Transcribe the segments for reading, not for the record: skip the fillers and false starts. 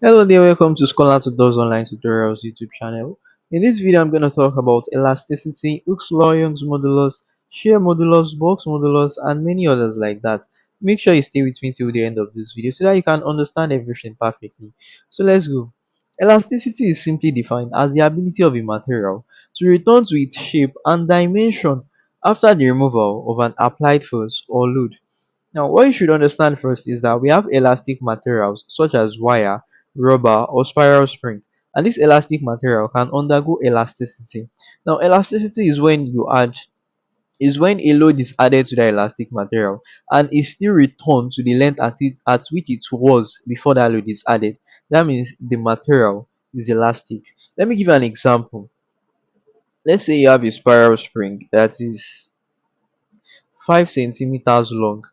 Hello there, welcome to 𝗦𝗨𝗕𝗘𝗘 Online Tutorials YouTube channel. In this video, I'm going to talk about elasticity, Hooke's law, Young's modulus, shear modulus, box modulus, and many others like that. Make sure you stay with me till the end of this video so that you can understand everything perfectly. So let's go. Elasticity is simply defined as the ability of a material to return to its shape and dimension after the removal of an applied force or load. Now, what you should understand first is that we have elastic materials such as wire, rubber, or spiral spring, and this elastic material can undergo elasticity. Now, elasticity is when a load is added to the elastic material and it still returns to the length at which it was before that load is added. That means the material is elastic. Let me give you an example. Let's say you have a spiral spring that is 5 centimeters long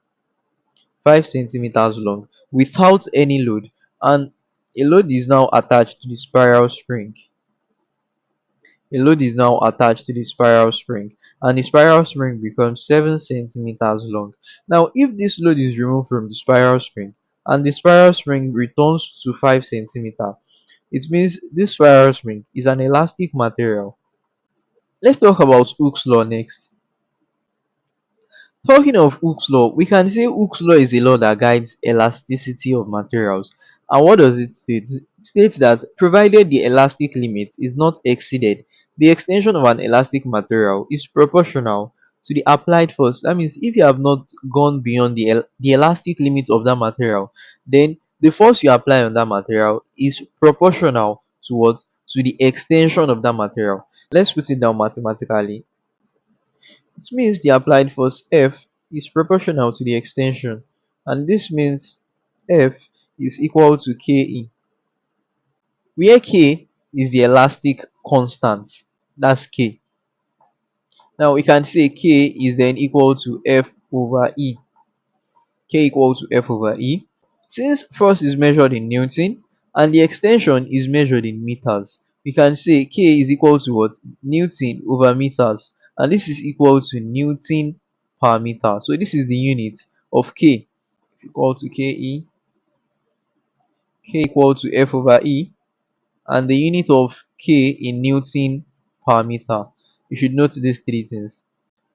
5 centimeters long without any load, and a load is now attached to the spiral spring. A load is now attached to the spiral spring and the spiral spring becomes 7 centimeters long. Now if this load is removed from the spiral spring and the spiral spring returns to 5 centimeters, it means this spiral spring is an elastic material. Let's talk about Hooke's law next. Talking of Hooke's law, we can say Hooke's law is a law that guides elasticity of materials. And what does it state? It states that provided the elastic limit is not exceeded, the extension of an elastic material is proportional to the applied force. That means if you have not gone beyond the elastic limit of that material, then the force you apply on that material is proportional to what? To the extension of that material. Let's put it down mathematically. It means the applied force F is proportional to the extension, and this means F is equal to Ke, where K is the elastic constant. That's K. Now we can say K is then equal to F over E. K equal to F over E. Since force is measured in Newton and the extension is measured in meters, we can say K is equal to what? Newton over meters, and this is equal to Newton per meter. So this is the unit of K, equal to Ke, K equal to F over E, and the unit of K in Newton per meter. You should note these three things.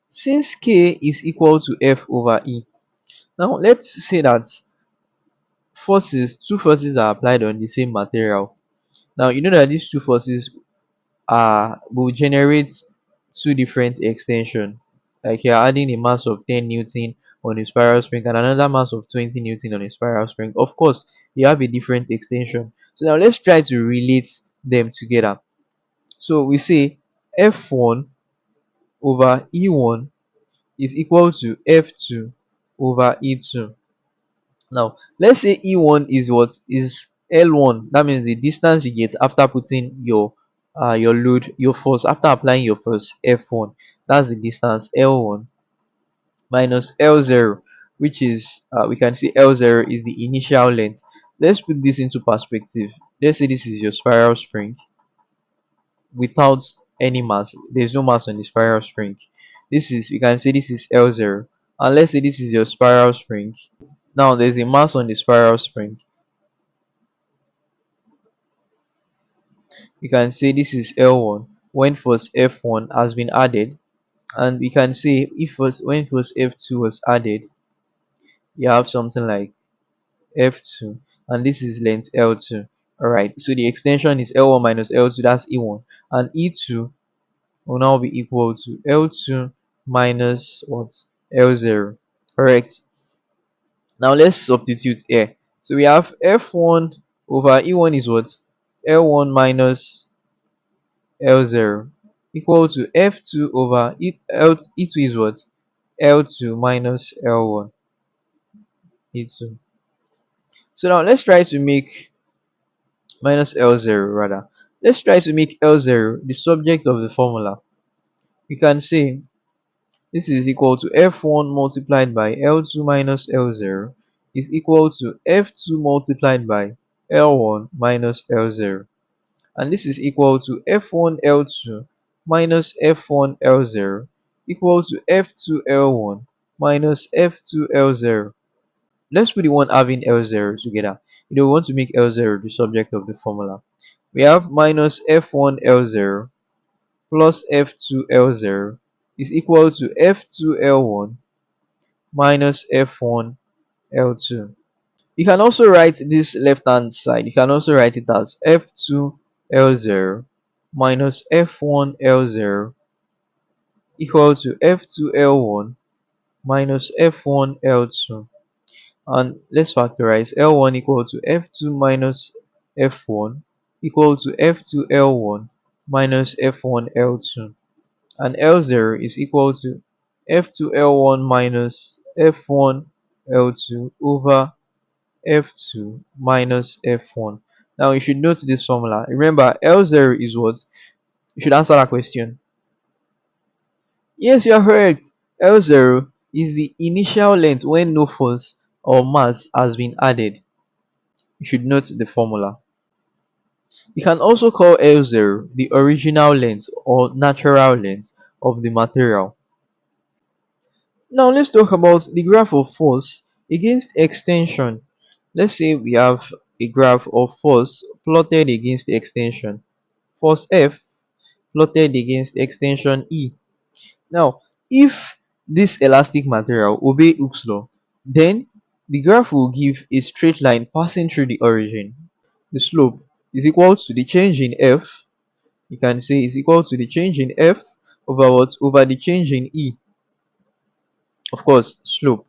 Since K is equal to F over E, now let's say that two forces are applied on the same material. Now you know that these two forces will generate two different extension. Like you're adding a mass of 10 Newton on a spiral spring and another mass of 20 Newton on a spiral spring. Of course, you have a different extension. So now let's try to relate them together. So we say F1 over E1 is equal to F2 over E2. Now, let's say E1 is what is L1. That means the distance you get after putting your load, your force, after applying your force F1. That's the distance L1 minus L0, which is we can see L0 is the initial length. Let's put this into perspective. Let's say this is your spiral spring without any mass. There's no mass on the spiral spring. This is, we can say this is L0. And let's say this is your spiral spring. Now there's a mass on the spiral spring. We can say this is L1 when force F1 has been added, and we can say if force when force F2 was added, you have something like F2, and this is length L2. Alright, so the extension is L1 minus L2, that's E1, and E2 will now be equal to L2 minus what? L0. Correct. Now let's substitute here. So we have F1 over E1 is what? L1 minus L0 equal to F2 over E2 is what? L2 minus L1 E2. So now let's try to make minus L0 rather. Let's try to make L0 the subject of the formula. We can say this is equal to F1 multiplied by L2 minus L0 is equal to F2 multiplied by L1 minus L0. And this is equal to F1 L2 minus F1 L0 equal to F2 L1 minus F2 L0. Let's put the one having L0 together. we want to make L0 the subject of the formula. We have minus F1 L0 plus F2 L0 is equal to F2 L1 minus F1 L2. You can also write this left hand side. You can also write it as F2 L0 minus F1 L0 equal to F2 L1 minus F1 L2. And let's factorize L1 equal to F2 minus F1 equal to F2 L1 minus F1 L2. And L0 is equal to F2 L1 minus F1 L2 over F2 minus F1. Now you should note this formula. Remember, L0 is what? You should answer that question. Yes, you are correct. L0 is the initial length when no force or mass has been added. You should note the formula. You can also call L0 the original length or natural length of the material. Now let's talk about the graph of force against extension. Let's say we have a graph of force plotted against the extension. Force F plotted against extension E. Now, if this elastic material obey Hooke's law, then the graph will give a straight line passing through the origin. The slope is equal to the change in F. You can say is equal to the change in F over what? Over the change in E. Of course, slope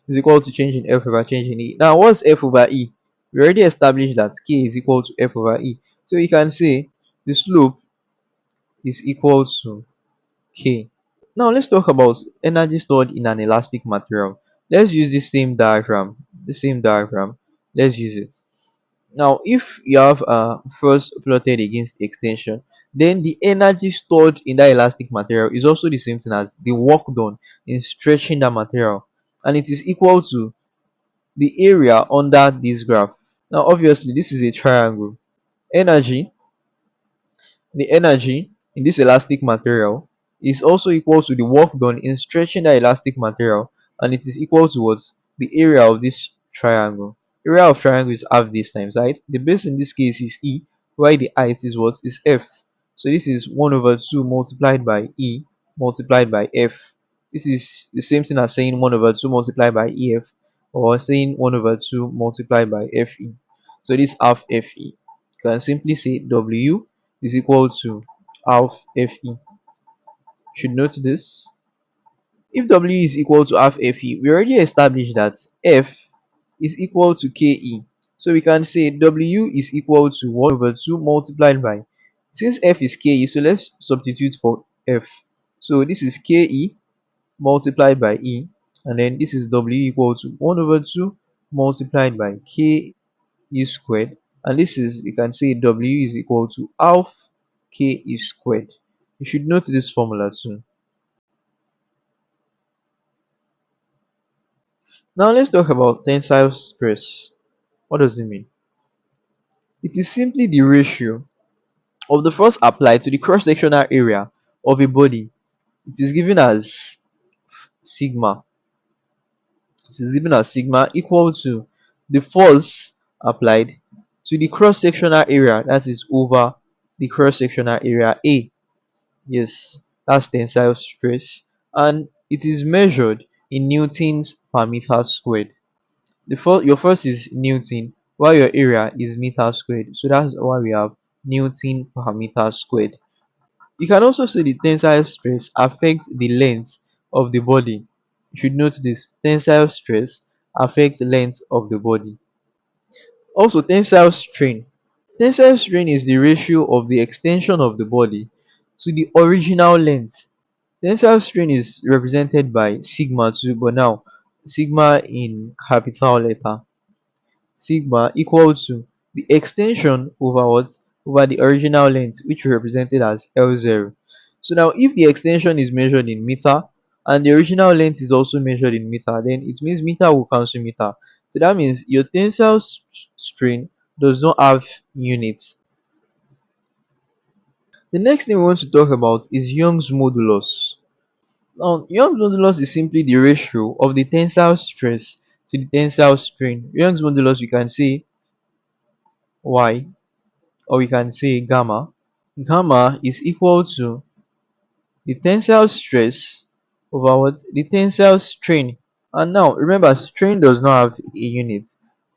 is equal to change in F over change in E. Now, what's F over E? We already established that K is equal to F over E. So you can say the slope is equal to K. Now let's talk about energy stored in an elastic material. Let's use the same diagram. The same diagram. Let's use it. Now, if you have force plotted against extension, then the energy stored in that elastic material is also the same thing as the work done in stretching that material, and it is equal to the area under this graph. Now, obviously, this is a triangle. Energy The energy in this elastic material is also equal to the work done in stretching the elastic material, and it is equal to what? The area of this triangle. Area of triangle is half this times height. The base in this case is E, while the height is what? Is F. So this is 1 over 2 multiplied by E multiplied by F. This is the same thing as saying 1 over 2 multiplied by EF, or saying 1 over 2 multiplied by FE. So this half FE. You can simply say W is equal to half Fe. Should note this. If W is equal to half Fe, we already established that F is equal to Ke. So we can say W is equal to 1 over 2 multiplied by, since F is Ke, so let's substitute for F. So this is Ke multiplied by E, and then this is W equal to 1 over 2 multiplied by Ke squared, and this is, you can say W is equal to half Ke squared. You should note this formula too. Now let's talk about tensile stress. What does it mean? It is simply the ratio of the force applied to the cross-sectional area of a body. It is given as sigma. It is given as sigma equal to the force applied to the cross-sectional area, that is over the cross-sectional area A. Yes, that's tensile stress, and it is measured in newtons per meter squared. Your force is Newton, while your area is meter squared. So that's why we have Newton per meter squared. You can also say the tensile stress affects the length of the body. You should note this. Tensile stress affects the length of the body. Also, tensile strain. Tensile strain is the ratio of the extension of the body to the original length. Tensile strain is represented by sigma too, but now sigma in capital letter. Sigma equal to the extension over what? Over the original length, which we represented as L0. So now if the extension is measured in meter and the original length is also measured in meter, then it means meter will cancel meter. So that means your tensile strain does not have units. The next thing we want to talk about is Young's modulus. Now, Young's modulus is simply the ratio of the tensile stress to the tensile strain. Young's modulus, we can say Y, or we can say gamma. Gamma is equal to the tensile stress over what? The tensile strain. And now remember, strain does not have a unit,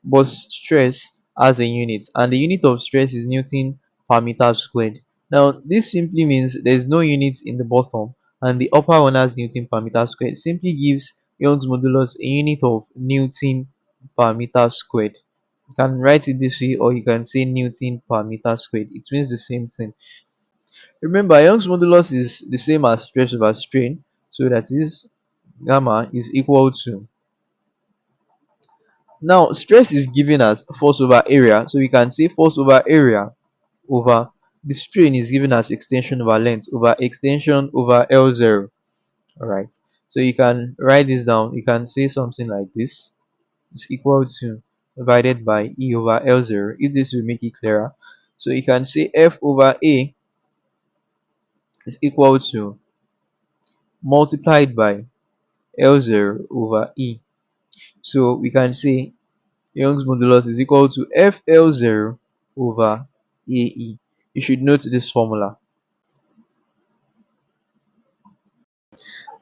but stress has a unit, and the unit of stress is Newton per meter squared. Now this simply means there is no unit in the bottom, and the upper one has Newton per meter squared. It simply gives Young's modulus a unit of Newton per meter squared. You can write it this way, or you can say Newton per meter squared. It means the same thing. Remember, Young's modulus is the same as stress over strain, so that is gamma is equal to. Now, stress is given as force over area, so we can say force over area over the strain is given as extension over length over extension over L0. Alright, so you can write this down. You can say something like this is equal to divided by E over L0, if this will make it clearer. So you can say F over A is equal to multiplied by L0 over E. So we can say Young's modulus is equal to FL0 over AE. You should note this formula.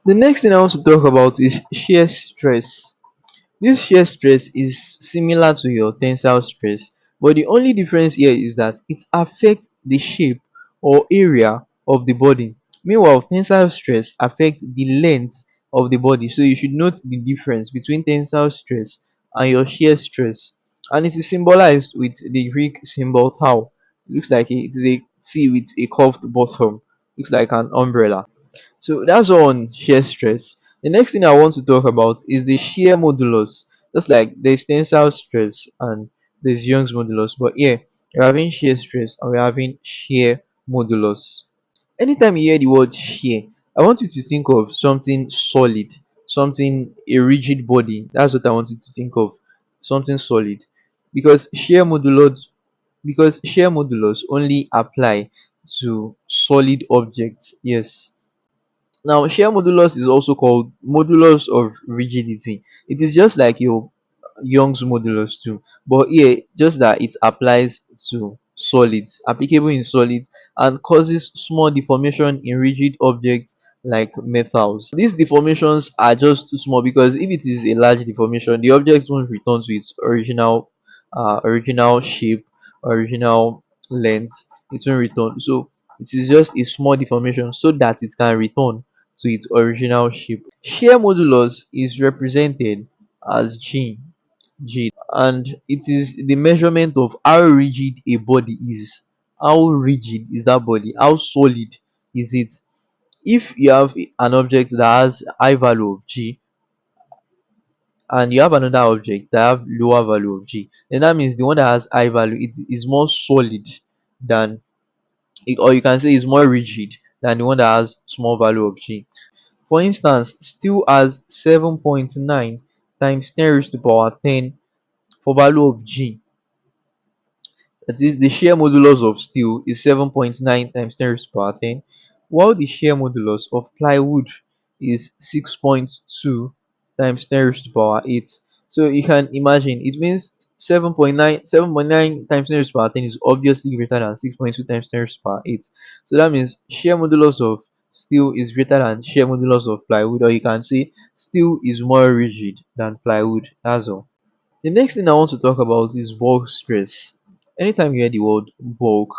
The next thing I want to talk about is shear stress. This shear stress is similar to your tensile stress, but the only difference here is that it affects the shape or area of the body. Meanwhile, tensile stress affects the length of the body. So you should note the difference between tensile stress and your shear stress. And it is symbolized with the Greek symbol tau. It looks like it is a T with a curved bottom. Looks like an umbrella. So that's all on shear stress. The next thing I want to talk about is the shear modulus. Just like there's tensile stress and there's Young's modulus, but here we're having shear stress and we're having shear modulus. Anytime you hear the word shear, I want you to think of something solid, something a rigid body. That's what I want you to think of, something solid, because shear modulus only apply to solid objects. Yes, now, shear modulus is also called modulus of rigidity. It is just like your Young's modulus too, but here just that it applies to solids, applicable in solids, and causes small deformation in rigid objects like metals. These deformations are just too small because if it is a large deformation, the object won't return to its original shape, original length. It won't return. So it is just a small deformation so that it can return to its original shape. Shear modulus is represented as G, and it is the measurement of how rigid a body is. How rigid is that body? How solid is it? If you have an object that has high value of G and you have another object that have lower value of G, then that means the one that has high value it is more solid than it, or you can say is more rigid than the one that has small value of G. For instance, steel has 7.9 times 10 raised to the power 10 for value of G. That is, the shear modulus of steel is 7.9 times 10 raised to the power 10, while the shear modulus of plywood is 6.2 times 10 raised to the power 8. So you can imagine it means 7.9 times 10 raised to the power 10 is obviously greater than 6.2 times 10 raised to the power 8. So that means shear modulus of steel is greater than shear modulus of plywood, or you can say steel is more rigid than plywood. That's all. The next thing I want to talk about is bulk stress. Anytime you hear the word bulk,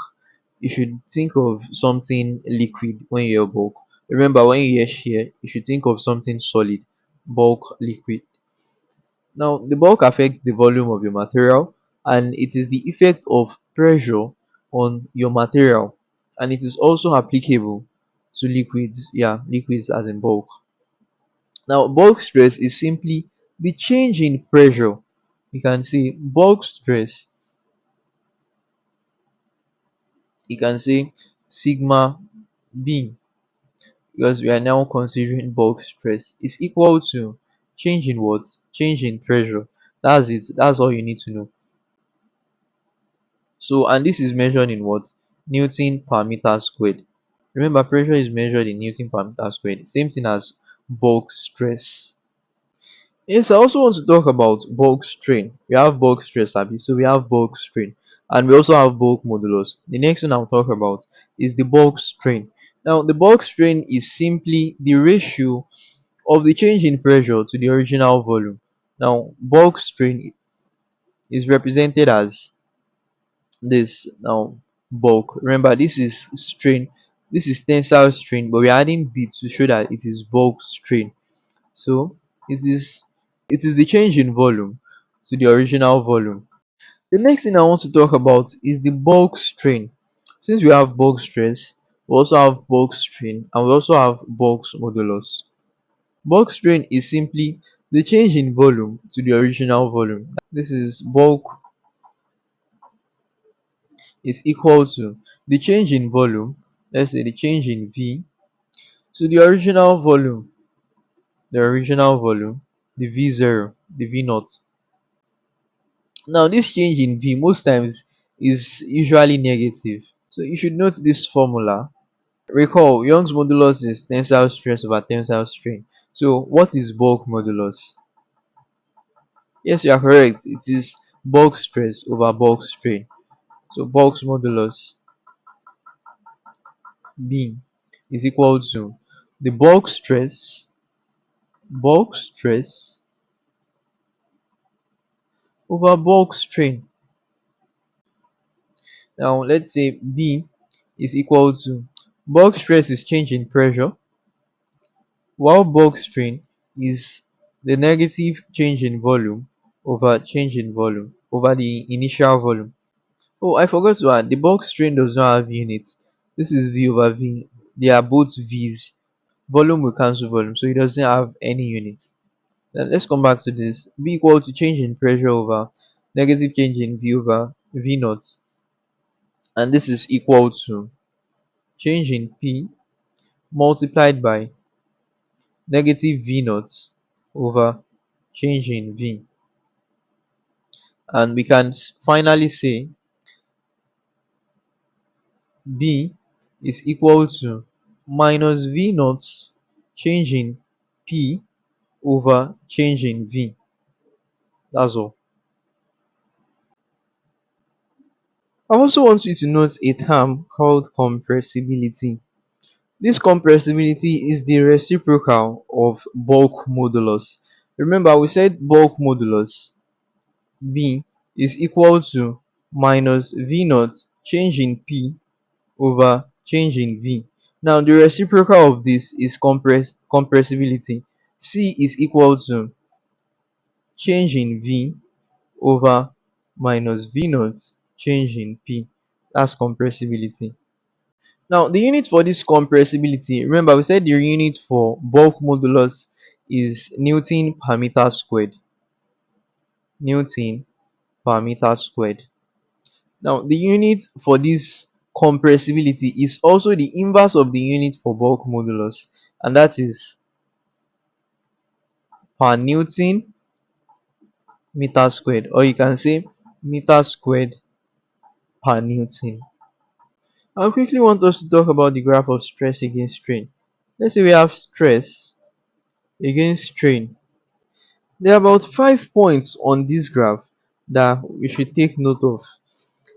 you should think of something liquid when you hear bulk. Remember, when you hear shear, you should think of something solid, bulk, liquid. Now, the bulk affects the volume of your material, and it is the effect of pressure on your material, and it is also applicable to liquids. Yeah, liquids as in bulk. Now, bulk stress is simply the change in pressure. You can say bulk stress, you can say sigma B, because we are now considering bulk stress is equal to change in what? Change in pressure. That's it. That's all you need to know. So, and this is measured in what? Newton per meter squared. Remember, pressure is measured in Newton per meter squared. Same thing as bulk stress. Yes, I also want to talk about bulk strain. We have bulk stress, Abi. So we have bulk strain, and we also have bulk modulus. The next one I'll talk about is the bulk strain. Now, the bulk strain is simply the ratio of the change in pressure to the original volume. Now, bulk strain is represented as this. Now, bulk. Remember, this is strain. This is tensile strain, but we're adding B to show that it is bulk strain. So it is the change in volume to the original volume. The next thing I want to talk about is the bulk strain. Since we have bulk stress, we also have bulk strain, and we also have bulk modulus. Bulk strain is simply the change in volume to the original volume. This is bulk is equal to the change in volume, let's say the change in V, to the original volume, the V0, the V naught. Now this change in V most times is usually negative. So you should note this formula. Recall, Young's modulus is tensile stress over tensile strain. So what is bulk modulus? Yes, you are correct. It is bulk stress over bulk strain. So bulk modulus B is equal to the bulk stress over bulk strain. Now let's say B is equal to bulk stress is change in pressure, while bulk strain is the negative change in volume over the initial volume. Oh, I forgot to add, the bulk strain does not have units. This is V over V. They are both V's. Volume will cancel volume, so it doesn't have any units. Then let's come back to this. B equal to change in pressure over negative change in V over V naught. And this is equal to change in P multiplied by negative V naught over change in V. And we can finally say B is equal to minus V naught change in P over change in V. That's all. I also want you to note a term called compressibility. This compressibility is the reciprocal of bulk modulus. Remember, we said bulk modulus B is equal to minus V naught change in P over change in V. Now, the reciprocal of this is compressibility. C is equal to change in V over minus V naught change in P. That's compressibility. Now, the unit for this compressibility, remember we said the unit for bulk modulus is Newton per meter squared. Newton per meter squared. Now, the unit for this compressibility is also the inverse of the unit for bulk modulus, and that is per Newton meter squared, or you can say meter squared per Newton. I quickly want us to talk about the graph of stress against strain. Let's say we have stress against strain. There are about 5 points on this graph that we should take note of.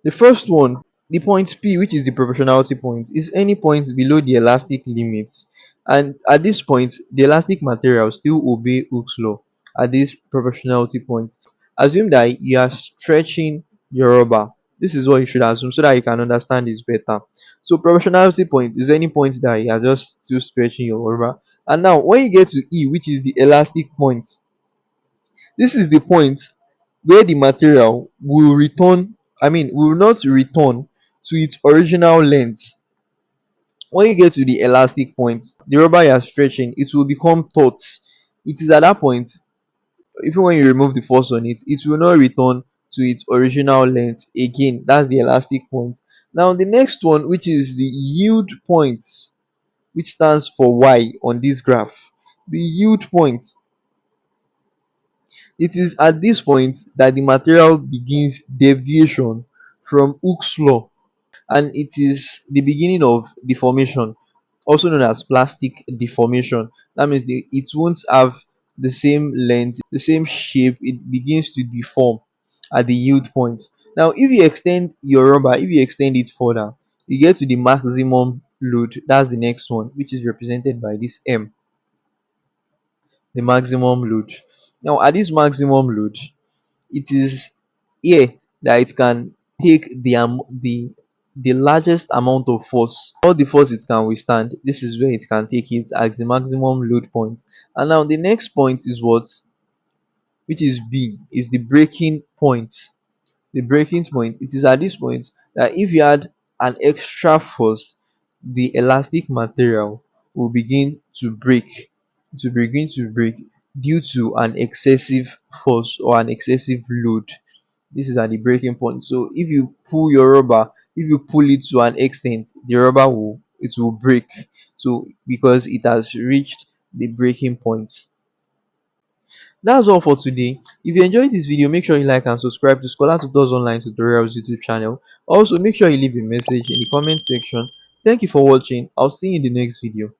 The first one, the point P, which is the proportionality point, is any point below the elastic limit. And at this point, the elastic material still obey Hooke's law at this proportionality point. Assume that you are stretching your rubber. This is what you should assume so that you can understand this better. So proportionality point is any point that you are just still stretching your rubber. And now when you get to E, which is the elastic point, this is the point where the material will return, will not return to its original length. When you get to the elastic point, the rubber you are stretching, it will become taut. It is at that point, even when you remove the force on it, it will not return to its original length again. That's the elastic point. Now the next one, which is the yield point, which stands for Y on this graph. The yield point, it is at this point that the material begins deviation from Hooke's law, and it is the beginning of deformation, also known as plastic deformation. That means it won't have the same length, the same shape, it begins to deform at the yield point. Now, if you extend your rubber, if you extend it further, you get to the maximum load. That's the next one, which is represented by this M, the maximum load. Now, at this maximum load, it is here that it can take the largest amount of force, all the force it can withstand. This is where it can take it as the maximum load point. And now the next point is what, which is B, is the breaking point. The breaking point, it is at this point that if you add an extra force, the elastic material will begin to break, to begin to break due to an excessive force or an excessive load. This is at the breaking point. So if you pull your rubber, if you pull it to an extent, the rubber will, it will break. So because it has reached the breaking point. That's all for today. If you enjoyed this video, make sure you like and subscribe to Scholar Tutors Online Tutorials YouTube channel. Also, make sure you leave a message in the comment section. Thank you for watching. I'll see you in the next video.